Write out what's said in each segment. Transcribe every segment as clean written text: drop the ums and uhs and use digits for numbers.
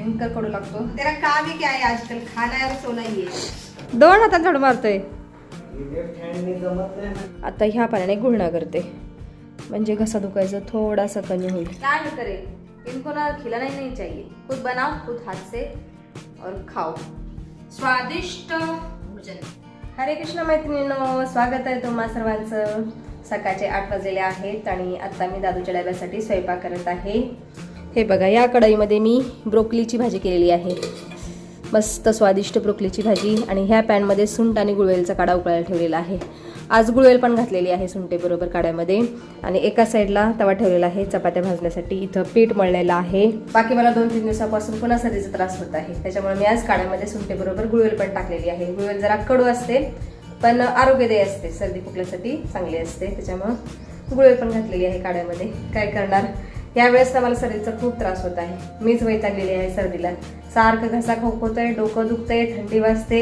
भयंकर कडू लागतो. तेरा काम ही क्या है आजकल, खाना और सोना ही है. दोन हातात झाड मारतोय. आता ह्या पाण्याने गुळणा करते म्हणजे घसा दुखायचं थोडासा कमी होईल. क्या नहीं करे, इनको ना खिलाना ही नहीं चाहिए. खुद बनाओ, खुद हाथ से और खाओ स्वादिष्ट भोजन. हरे कृष्ण मैत्रिणींनो, स्वागत आहे तुम्हा सर्वांचं. सकाळचे 8 वाजलेले आहेत आणि आता मी दादूच्या डब्यासाठी स्वयंपाक करत आहे. हे बघा, या कढईमध्ये मी ब्रोकलीची भाजी केलेली आहे. मस्त स्वादिष्ट ब्रोकलीची भाजी. आणि ह्या पॅनमध्ये सुंठ आणि गुळवेलचा काढा उकळायला ठेवलेला आहे. आज गुळवेल पण घातलेली आहे सुंठेबरोबर काढ्यामध्ये. आणि एका साईडला तवा ठेवलेला आहे चपात्या भाजण्यासाठी. इथं पीठ मळलेलं आहे. बाकी मला 2-3 दिवसापासून पुन्हा सर्दीचा त्रास होत आहे, त्याच्यामुळे मी आज काढ्यामध्ये सुंठेबरोबर गुळवेल पण टाकलेली आहे. गुळवेल जरा कडू असते पण आरोग्यदायी असते, सर्दी खोकल्यासाठी चांगली असते, त्याच्यामुळं गुळवेल पण घातलेली आहे काढ्यामध्ये. काय करणार, यावेळेस ना मला सर्दीचा खूप त्रास होत आहे. मीच वैतागलेली आहे सर्दीला. सारखं घसा खोकतोय, डोकं दुखतंय, थंडी वाजते.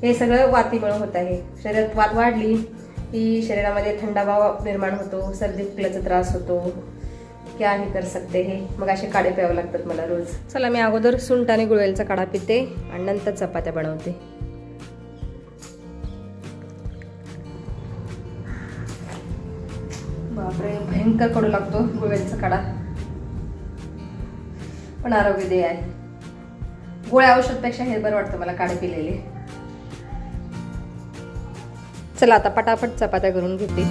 हे सगळं वातीमुळे होत आहे. शरीरात वात वाढली की शरीरामध्ये थंडावा निर्माण होतो, सर्दी खोकल्याचा त्रास होतो. क्या ही कर सकते हे. मग असे काढे प्यावे लागतात मला रोज. चला, मी अगोदर सुंठ आणि गुळवेलचा काढा पिते आणि नंतर चपात्या बनवते. बापरे, भयंकर कडू लागतो गुळवेलचा काढा, पण आरोग्यदायी आहे. गोळ्या औषधपेक्षा हे बरं वाटतं मला काढे पिलेले. चला आता पटापट चपात्या करून घेते.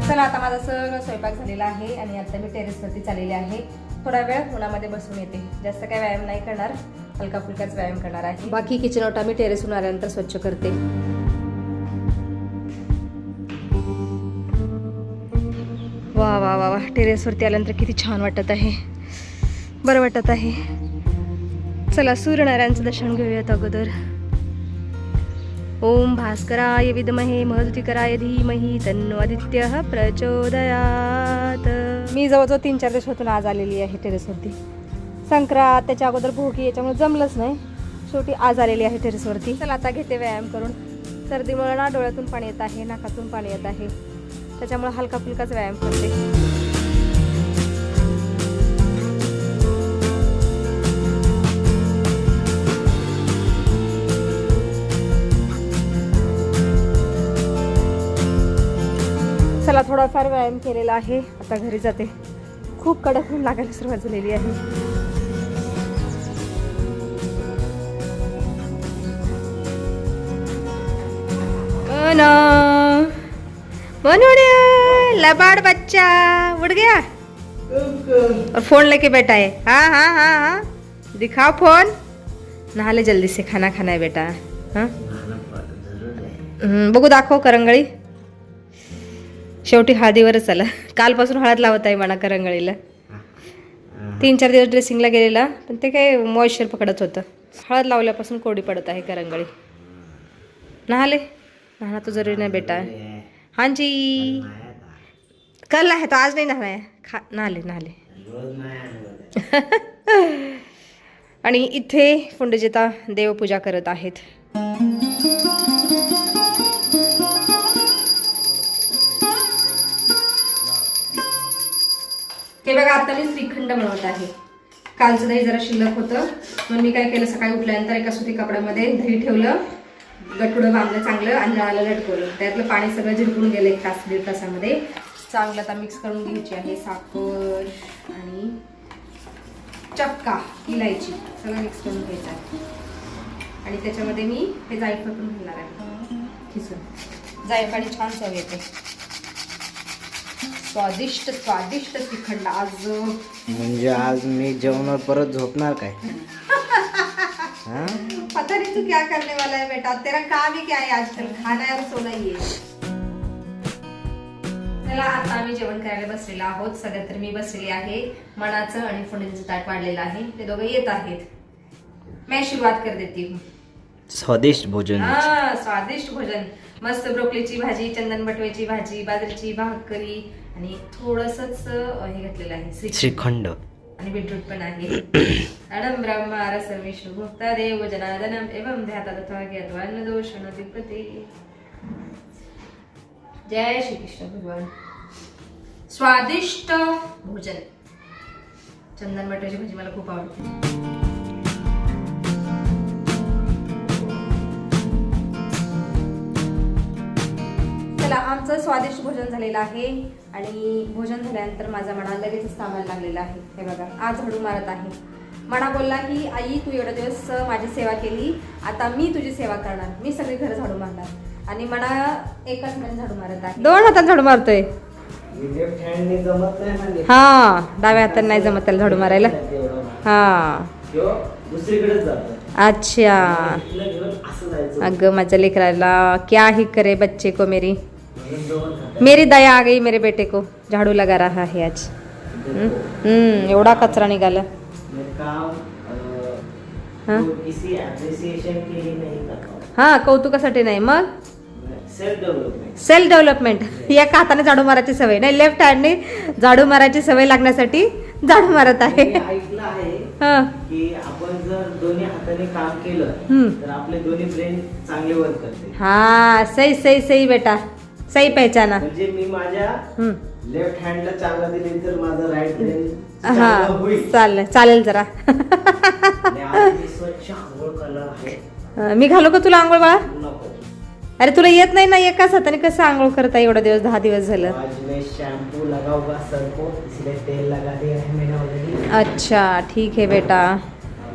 चला, आता माझा सगळं स्वयंपाक झालेला आहे आणि आता मी टेरेसवरती चाललेले आहे. थोडा वेळ उन्हामध्ये बसून येते. जास्त काही व्यायाम नाही करणार, हलका फुलकाच व्यायाम करणार आहे. बाकी किचन ओटा मी टेरेसहून आल्यानंतर स्वच्छ करते. वा वा वा वा, टेरेसवरती आल्यानंतर किती छान वाटत आहे, बरं वाटत आहे. चला, सूर्यनारायणचं दर्शन घेऊयात अगोदर. ओम भास्कराय विद्महे मरुतिकराय धीमहि तन्नो आदित्यः प्रचोदयात. मी जवळजवळ 3-4 दिवसातून आज आलेली आहे टेरेसवरती. संक्रांत, त्याच्या अगोदर भोगी, याच्यामुळे जमलंच नाही. शेवटी आज आलेली आहे टेरेसवरती. चला, आता घेते व्यायाम करून. सर्दीमुळे ना डोळ्यातून पाणी येत आहे, नाकातून पाणी येत आहे, त्याच्यामुळे हलका फुलकाच व्यायाम करते. चला, थोडाफार व्यायाम केलेला आहे, आता घरी जाते. खूप कडक ऊन लागायला सुरुवात झालेली आहे. लबाड़ बच्चा उड़ गया और फोन लेके बैठा है. हाँ हाँ हाँ हाँ, दिखाओ फोन. नहा ले जल्दी से, खाना खाना है बेटा. हाँ, बघू, दाखव करंगळी. शेवटी हळदीवरच आला. कालपासून हळद लावत आहे म्हणा करंगळीला. 3-4 दिवस ड्रेसिंगला गेलेला, पण ते काय मॉइश्चर पकडत होतं. हळद लावल्यापासून कोरडी पडत आहे करंगळी. नहाले, नहाना तो जरूरी नाही बेटा. हाँ जी, कल है तो आज नहीं नहाना है. नहाले नहाले. आणि इथे पुंडजिता देवपूजा करत आहेत. हे बघा, आता मी श्रीखंड बनवत आहे. कालचं दही जरा शिल्लक होतं, म्हणून मी काय केलं, सकाळी उठल्यानंतर एका सुती कपड्यामध्ये दही ठेवलं, गठुडं बांधलं चांगलं आणि नळाला लटकवलं. त्यातलं पाणी सगळं झिरपून गेलं 1-1.5 तासामध्ये. चांगलं आता मिक्स करून घ्यायची आहे. साखर आणि चक्का, इलायची सगळं मिक्स करून घ्यायचं आहे. आणि त्याच्यामध्ये मी हे जायफळ पण घालणार आहे खिसून. जायफळाने छान चव येते. स्वादिष्ट स्वादिष्ट श्रीखंड आज. म्हणजे आज मी जेवणावर परत झोपणार काय? पता नहीं तू क्या करने वाला है बेटा, तेरा काम ही क्या है आजकल, खाना और सोना ही है. चला, आता आम्ही जेवण करायला बसलेलो आहोत. सगळ्यात तर मी बसलेली आहे. मनाचं आणि फोडणीचं ताट वाढलेलं आहे. ते दोघं येत आहेत. मैं शुरुआत कर देती हूँ. स्वादिष्ट भोजन. हाँ, स्वादिष्ट भोजन. मस्त ब्रोकलीची भाजी, चंदन बटव्याची भाजी, बाजरीची भाकरी आणि थोडंसंच हे घातलेलं आहे श्रीखंड. आणि बीटरूट पण आहे. अडम ब्रह्मा रसम विष्णु भुक्ता देव जनार्दनम एवं ध्याता तथा ज्ञात्वान्न दोषण दिपते. जय श्री कृष्ण भगवान. स्वादिष्ट भोजन. चंदन बटाट्याची भाजी मला खूप आवडते. चला, आमचं स्वादिष्ट भोजन झालेलं आहे आणि भोजन झाल्यानंतर माझा मणा लगेचच कामाला लागलेला आहे. हे बघा, आज झाडू मारत आहे. मणा बोलला की आई तू एवढे दिवस माझी सेवा केली, आता मी तुझी सेवा करणार, मी सगळी घर झाडू मारणार. आणि मणा एकाच हाताने झाडू मारत आहे. 2 हाताने झाडू मारतोय. हा, डाव्या हाताने नाही जमत त्याला झाडू मारायला. हा, अच्छा. अगं माझ्या लेकराला क्या ही करे बच्चे को मेरी दया आ गई मेरे बेटे को. झाडू लगा रहा है आज. एवढा कचरा निघाला. हा, कौतुकासाठी नाही, मग सेल्फ डेव्हलपमेंट. एका हाताने झाडू मारायची सवय नाही, लेफ्ट हँडने झाडू मारायची सवय लागण्यासाठी झाडू मारत आहे. ऐकलं आहे की आपण जर दोन्ही हाताने काम केलं तर आपले दोन्ही ब्रेन चांगले वर्क करते. हा, सही सही सही बेटा, सही पहचाना. म्हणजे मी माझ्या लेफ्ट हँडला चालना दिली तर माझा राईट ब्रेन चालेल जरा. स्वच्छ आंघोळ करणार आहे. मी घालू का तुला आंघोळ बाळा? अरे तुला येत नाही ना, एकाच हाताने कसं आंघोळ करता एवढा दिवस, 10 दिवस झालं. शैम्पू लगाऊंगा सर को, इसलिए तेल लगा दिया है मैंने ऑलरेडी. अच्छा ठीक है बेटा,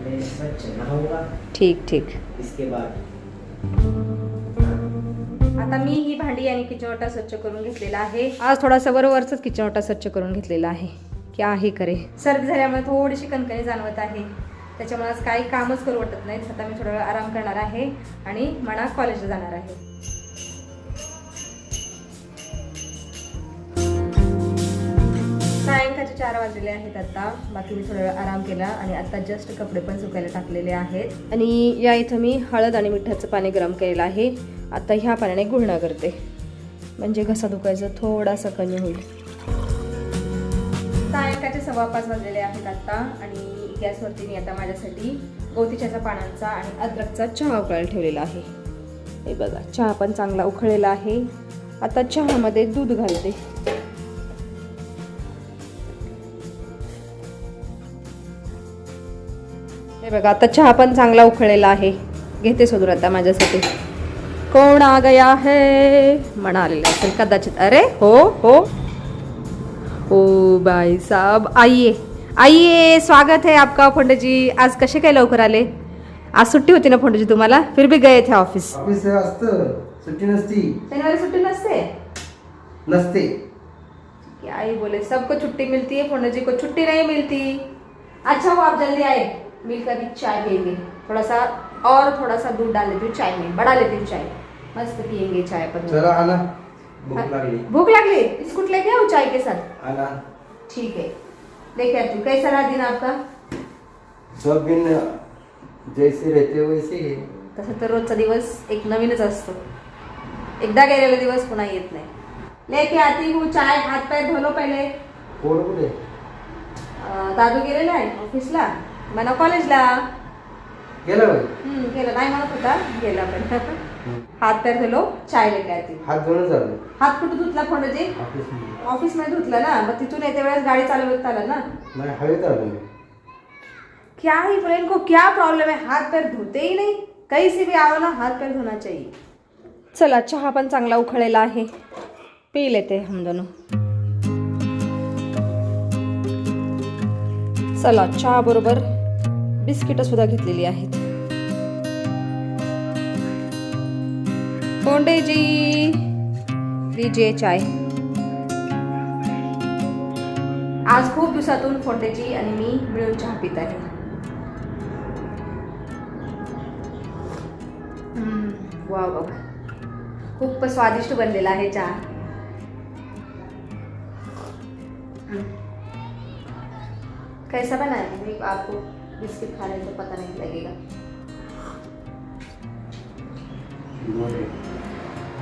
मैं स्वच्छ नहाऊंगा. ठीक ठीक. इसके बाद आता मी ही भांडी आणि किचन ओटा स्वच्छ करून घेतलेला आहे. आज थोडासा वरवरच किचन ओटा स्वच्छ करून घेतलेला आहे. क्या आहे करे, सर्दी झाल्यामुळे थोडीशी कणकणी जाणवत आहे, त्याच्यामुळे आज काही कामच करू वाटत नाही. आता मी थोडा वेळ आराम करणार आहे आणि मणा कॉलेजला जाणार आहे. सायंकाळचे 4 वाजलेले आहेत आता. बाकी मी थोडा वेळ आराम केला आणि आता जस्ट कपडे पण सुकायला टाकलेले आहेत. आणि या इथं मी हळद आणि मिठाचं पाणी गरम केलेलं आहे. आता ह्या पाण्याने गुळणा करते, म्हणजे घसा दुखायचा थोडासा कमी होईल. सायंकाळचे 5:15 वाजलेले आहेत आता. आणि गॅसवरती मी आता माझ्यासाठी गवतीच्याच्या पानांचा आणि अद्रकचा चहा उकळायला ठेवलेला आहे. हे बघा, चहा पण चांगला उकळलेला आहे. आता चहामध्ये दूध घालते. हे बघा, आता चहा पण चांगला उकळलेला आहे. घेते शोधून आता माझ्यासाठी. कोण आ गया है म्हणालेला असेल कदाचित. अरे हो हो, ओ भाई साहब, आइए आइए, स्वागत है आपका. फोंडे जी आज कसे काय लवकर आले? आज सुट्टी होती ना फोंडे जी तुम्हाला? फिर भी गए थे ऑफिस. ऑफिस असतं, सुट्टी नसती. शनिवारी सुट्टी नसते. नसते. क्या ही बोले, सबको छुट्टी मिलती है, फोंडे जी को छुट्टी नहीं मिलती. अच्छा वो आप जल्दी आए, मिलकर भी चाय पियेंगे. थोड़ा सा दूध डाल लेती हूँ चाय में, बढ़ा लेती हूँ चाय, मस्त पियेंगे चाय. पर चला आना, भूख लागली. भूख लागली, बिस्कुट लेके आओ चाय के साथ. आना. ठीक है, लेके आती हूँ. कैसा रहा दिन आपका? सब दिन जैसे रहते वैसे ही. तसं तर रोजचा दिवस एक नवीनच असतो. एकदा गेलेला दिवस पुन्हा येत नाही. लेके आती हूँ चाय. हात पाय धुलो पहिले. कोण कुठे? दादू गेलेला आहे ऑफिसला, मना कॉलेजला गेला बाई. गेला नाही म्हणत होता, गेला पण. हात पाय धुलो, चाय लेके आती. हात धुणं झालं. हात कुठे धुतला फोंडजी? ऑफिस मध्ये धुतला ना, मग तिथून येते वेळेस गाडी चालवत आला ना. नाही, हवेत आलो. क्या ही फ्रेंड को क्या प्रॉब्लम है, हाथ पैर धोते ही नहीं. कहीं से भी आओ ना, हाथ पैर धोना चाहिए. चला, चहा पण चांगला उखळलेला आहे, पी लेते हम दोनों. चला, चहा बरोबर बिस्किट सुद्धा घेतलेली आहेत. फोंडे जी दीजिए चाय. आज खूप दिवसातून फोंडेजी आणि मी मिळून चहा पित आहे. वा बाबा, खूप स्वादिष्ट बनलेला आहे चहा. कैसा बना है? आपको बिस्किट खाने तो पता नहीं लगेगा.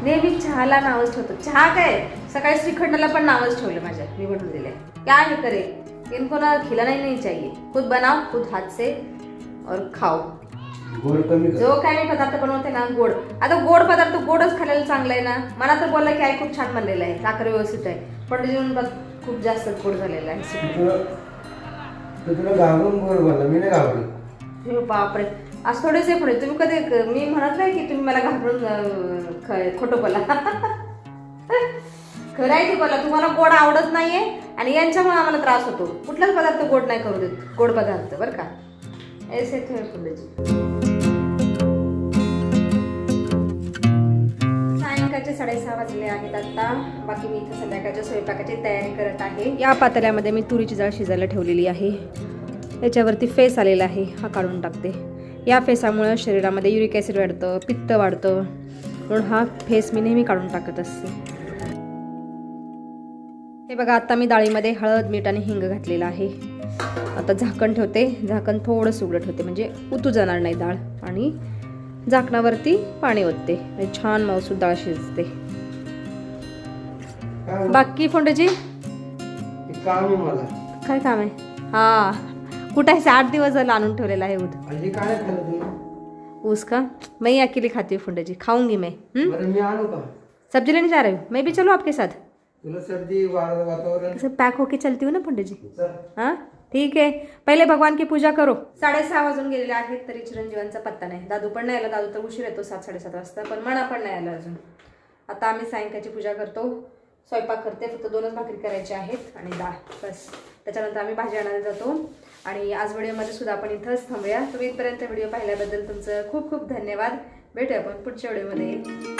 नेहमी चहाला नावच ठेवतो. चहा काय, सकाळी श्रीखंडाला पण नावच ठेवलं माझ्या, मी बनवून दिले. काय हे करे, इनको ना खिलाना ही नहीं चाहिए, खुद बनाओ खुद हाथ से और खाओ. गोड कमी कर. जो काय मी पदार्थ बनवते ना गोड, आता गोड पदार्थ गोडच खायला चांगलं आहे ना. मला तर बोलला की आई खूप छान बनलेलं आहे, साखर व्यवस्थित आहे, पण जेवण खूप जास्त गोड झालेलं आहे. तुला घाबरून गोड बोलला, मी नाही घाबरलो. हे बापरे, आज थोडेसे पुढे तुम्ही कधी मी म्हणत नाही की तुम्ही मला घाबरून खोटं बोला. खरं आहे की बोला, तुम्हाला गोड आवडत नाहीये आणि यांच्यामुळे आम्हाला त्रास होतो. कुठलाच पदार्थ गोड नाही करू देत, गोड पदार्थ बरं का. ऐसे थे पुढेची. सायंकाळचे 6:30 वाजले आहेत आता. बाकी मी इथं संध्याकाळच्या स्वयंपाकाची तयारी करत आहे. या पातेल्यामध्ये मी तुरीची डाळ शिजायला ठेवलेली आहे. याच्यावरती फेस आलेला आहे, हा काढून टाकते. या फेसामुळं शरीरामध्ये युरिक ॲसिड वाढतं, पित्त वाढतं, म्हणून हा फेस मी नेहमी काढून टाकत असते. हे बघा, आता मी डाळीमध्ये हळद, मीठ आणि हिंग घातलेलं आहे. आता झाकण ठेवते. झाकण थोडंसं उघडं ठेवते म्हणजे उतू जाणार नाही डाळ. आणि झाकणावरती पाणी ओतते, म्हणजे छान मऊसूत डाळ शिजते. बाकी फोंडेजी काम आहे मला. काय काम आहे? हा, कुठं आहे? 8 दिवस झालं आणून ठेवलेला आहे ऊद. अजी काय खाल्लं तुम्ही? ऊस का? मैं अकेली खाती हूँ फोंडेजी, खाऊंगी मैं. बरं मी आणू का? सब्जी लेने जा रही हूँ, मैं भी चलूँ आपके साथ? तुला सर्दी वातावरण सब पैक होके चलती हूँ ना फोंडेजी. चल. हाँ ठीक आहे, पहिले भगवान की पूजा करो. 6:30 वाजून गेलेले आहेत तरी चिरंजीवांचा पत्ता नाही. दादू पण नाही आला, दादू तर उशीर येतो 7-7:30 वाजता, पण मना पण नाही आला अजून. आता आम्ही सायंकाळची पूजा करतो, स्वयंपाक करते. फक्त 2च भाकरी करायच्या आहेत आणि डाळ बस. त्याच्यानंतर आम्ही भाजी आणायला जातो. आणि आज व्हिडिओमध्ये सुद्धा आपण इथंच थांबूया. तुम्ही इथपर्यंत व्हिडिओ पाहिल्याबद्दल तुमचं खूप खूप धन्यवाद. भेटूया आपण पुढच्या व्हिडिओमध्ये.